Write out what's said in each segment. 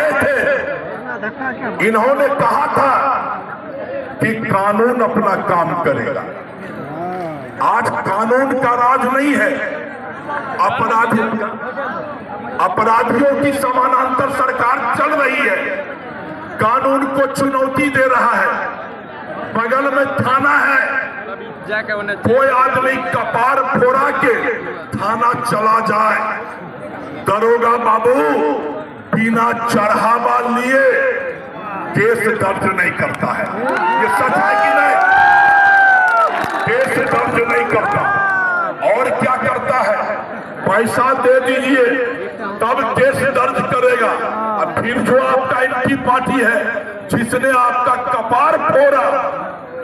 आए थे, इन्होंने कहा था कि कानून अपना काम करेगा। आज कानून का राज नहीं है, अपराधियों की समानांतर सरकार चल रही है, कानून को चुनौती दे रहा है। बगल में थाना है, कोई आदमी कपार फोड़ा के थाना चला जाए, दरोगा बाबू बिना चढ़ावा लिए केस दर्ज नहीं करता है। ये सच है कि नहीं? केस दर्ज नहीं करता। और क्या करता है? पैसा दे दीजिए तब केस दर्ज करेगा। अब फिर जो आपका एंटी पार्टी है, जिसने आपका कपार फोड़ा,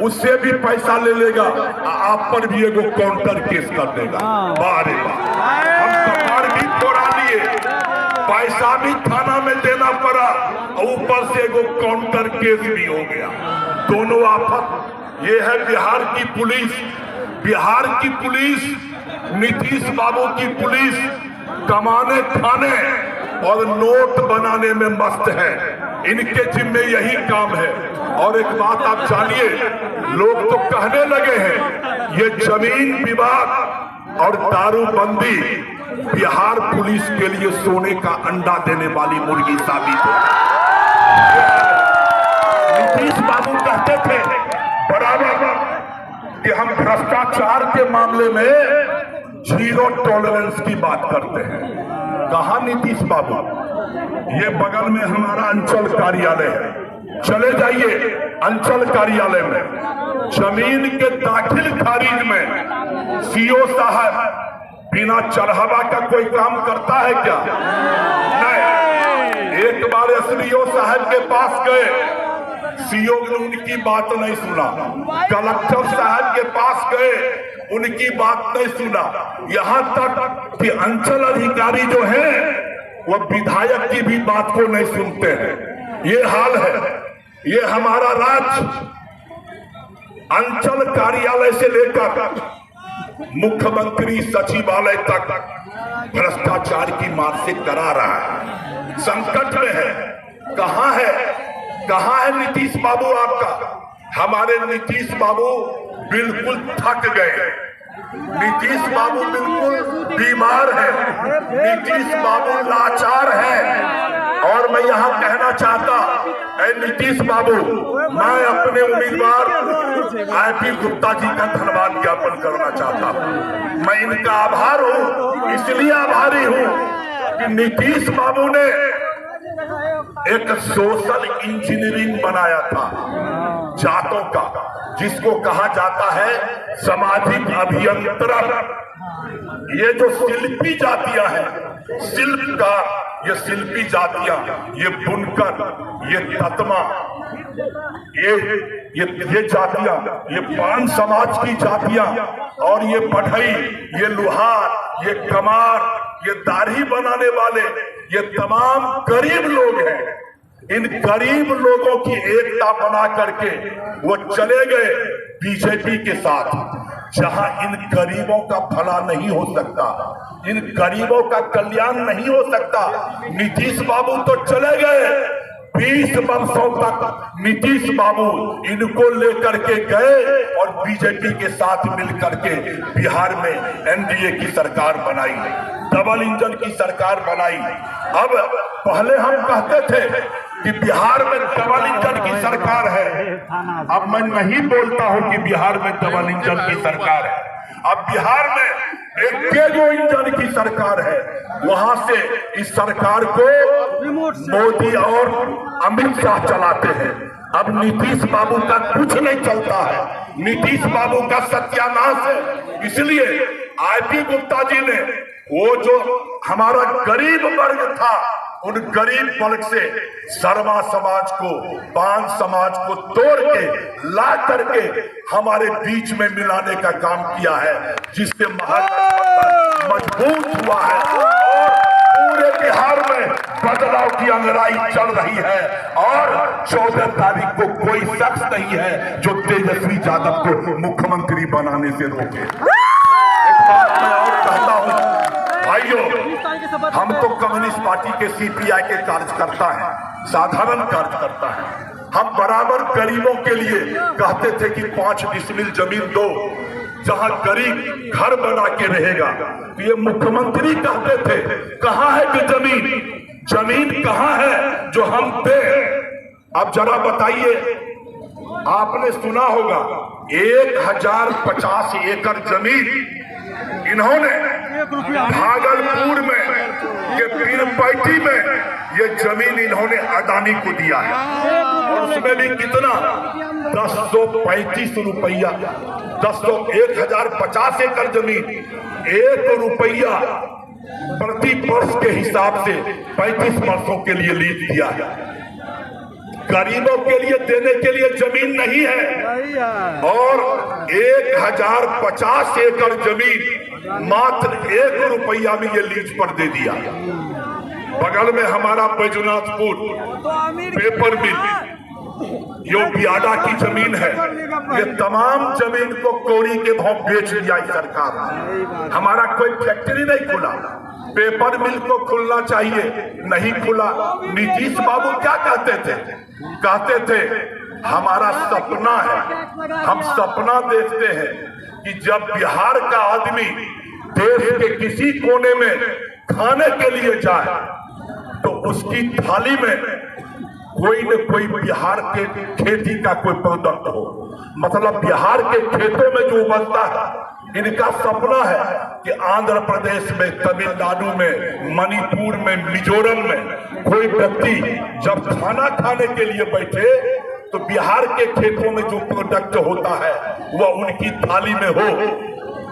उससे भी पैसा ले लेगा, आप पर भी एगो काउंटर केस कर देगा। बारे बार हम कपार भी फोड़ा लिए, पैसा भी थाना में देना पड़ा, ऊपर से एगो काउंटर केस भी हो गया। दोनों आफत। ये है बिहार की पुलिस। बिहार की पुलिस, नीतीश बाबू की पुलिस कमाने खाने और नोट बनाने में मस्त है। इनके जिम्मे यही काम है। और एक बात आप जानिए, लोग तो कहने लगे हैं ये जमीन विवाद और दारूबंदी बिहार पुलिस के लिए सोने का अंडा देने वाली मुर्गी साबित है। नीतीश बाबू कहते थे बराबर कि हम भ्रष्टाचार के मामले में 0 टॉलरेंस की बात करते हैं। कहा नीतीश बाबू? ये बगल में हमारा अंचल कार्यालय है, चले जाइए अंचल कार्यालय में। जमीन के दाखिल खारिज में सीओ साहब बिना चढ़ावा का कोई काम करता है क्या? नहीं। एक बार एसडीओ साहब के पास गए, सीओ ने उनकी बात नहीं सुना। कलेक्टर साहब के पास गए, उनकी बात नहीं सुना। यहां तक कि अंचल अधिकारी जो है वो विधायक की भी बात को नहीं सुनते हैं। ये हाल है। ये हमारा राज्य अंचल कार्यालय से लेकर मुख्यमंत्री सचिवालय तक भ्रष्टाचार की मार से करा रहा है। संकट में है। कहां है नीतीश बाबू आपका? हमारे नीतीश बाबू बिल्कुल थक गए। नीतीश बाबू बिल्कुल बीमार है। नीतीश बाबू लाचार है। और मैं यहां कहना चाहता, नीतीश बाबू, मैं अपने उम्मीदवार आईपी गुप्ता जी का धन्यवाद ज्ञापन करना चाहता हूं। मैं इनका आभार हूं, इसलिए आभारी हूं कि नीतीश बाबू ने एक सोशल इंजीनियरिंग बनाया था जातों का, जिसको कहा जाता है सामाजिक अभियंत्रण। ये जो शिल्पी जातियां हैं, शिल्पकार, ये शिल्पी जातियां, ये बुनकर, ये ततमा, ये जातियां, ये पान समाज की जातियां, और ये बढ़ई, ये लुहार, ये कमार, ये दाढ़ी बनाने वाले, ये तमाम गरीब लोग हैं। इन गरीब लोगों की एकता बना करके वो चले गए बीजेपी के साथ, जहां इन गरीबों का भला नहीं हो सकता, इन गरीबों का कल्याण नहीं हो सकता। नीतीश बाबू तो चले गए, 20 वर्षों तक नीतीश बाबू इनको लेकर के गए और बीजेपी के साथ मिलकर के बिहार में एनडीए की सरकार बनाई, डबल इंजन की सरकार बनाई। अब पहले हम कहते थे कि बिहार में डबल इंजन की सरकार है, अब मैं नहीं बोलता हूं कि बिहार में डबल इंजन की सरकार है। अब बिहार में एक जो इंजन की सरकार है, वहां से इस सरकार को मोदी और अमित शाह चलाते हैं। अब नीतीश बाबू का कुछ नहीं चलता है, नीतीश बाबू का सत्यानाश है। इसलिए आईपी गुप्ता जी ने वो जो हमारा गरीब वर्ग था, उन गरीब वर्ग से शर्मा समाज को, पान समाज को तोड़ के ला करके हमारे बीच में मिलाने का काम किया है, जिससे महागठबंधन मजबूत हुआ है और पूरे बिहार में बदलाव की अंगड़ाई चल रही है। और 14 तारीख को कोई शख्स नहीं है जो तेजस्वी यादव को मुख्यमंत्री बनाने से रोके। एक बात मैं और कहता हूं भाइयों, हम तो कम्युनिस्ट पार्टी के सीपीआई के कार्यकर्ता हैं, साधारण कार्यकर्ता हैं। हम बराबर गरीबों के लिए कहते थे कि 5 डिसमिल जमीन दो जहां गरीब घर बना के रहेगा। ये मुख्यमंत्री कहते थे कहां है कि जमीन कहां है जो हम दे। अब जरा बताइए, आपने सुना होगा 1050 एकड़ जमीन इन्होंने भागलपुर में ये पीरपैंती में ये जमीन इन्होंने अडानी को दिया है, और उसमें भी कितना 1035 रुपया 1050 एकड़ जमीन 1 रुपया प्रति वर्ष के हिसाब से 35 वर्षों के लिए लीज दिया है। गरीबों के लिए देने के लिए जमीन नहीं है, और 1050 एकड़ जमीन मात्र 1 रुपया में ये लीज पर दे दिया। बगल में हमारा बैजनाथपुर पेपर मिल, यो बियाडा की जमीन है, ये तमाम जमीन को कौड़ी के भाव बेच दिया सरकार ने। हमारा कोई फैक्ट्री नहीं खुला, पेपर मिल को खुलना चाहिए, नहीं खुला। नीतीश बाबू क्या कहते थे हमारा सपना है, हम सपना देखते हैं कि जब बिहार का आदमी देश के किसी कोने में खाने के लिए जाए तो उसकी थाली में कोई न कोई बिहार के खेती का कोई प्रोडक्ट हो। मतलब बिहार के खेतों में जो उपजता है, इनका सपना है कि आंध्र प्रदेश में, तमिलनाडु में, मणिपुर में, मिजोरम में कोई व्यक्ति जब खाना खाने के लिए बैठे तो बिहार के खेतों में जो प्रोडक्ट होता है वह उनकी थाली में हो।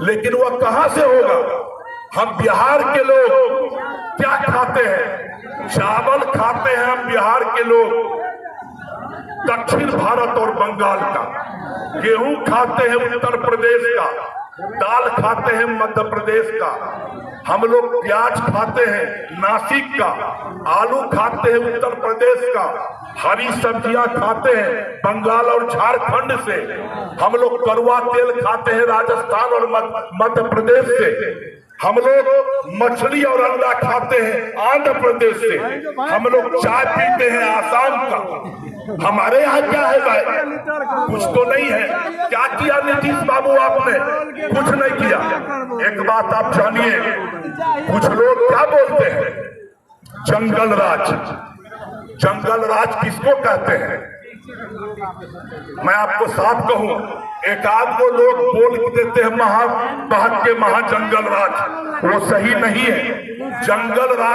लेकिन वह कहां से होगा? हम बिहार के लोग क्या खाते हैं? चावल खाते हैं हम बिहार के लोग, दक्षिण भारत और बंगाल का। गेहूं खाते हैं उत्तर प्रदेश का, दाल खाते हैं मध्य प्रदेश का। हम लोग प्याज खाते हैं नासिक का, आलू खाते हैं उत्तर प्रदेश का, हरी सब्जियां खाते हैं बंगाल और झारखंड से। हम लोग कड़वा तेल खाते हैं राजस्थान और मध्य प्रदेश से। हम लोग मछली और अंडा खाते हैं आंध्र प्रदेश से। हम लोग चाय पीते हैं आसाम का। हमारे यहाँ क्या है भाई? कुछ तो नहीं है। क्या किया नीतीश बाबू आपने? कुछ नहीं किया। एक बात आप जानिए, कुछ लोग क्या बोलते हैं जंगल राज। जंगल राज किसको कहते हैं? मैं आपको साफ कहूं, एक आध को लोग बोल देते हैं महाजंगल राज, वो सही नहीं है। जंगल राज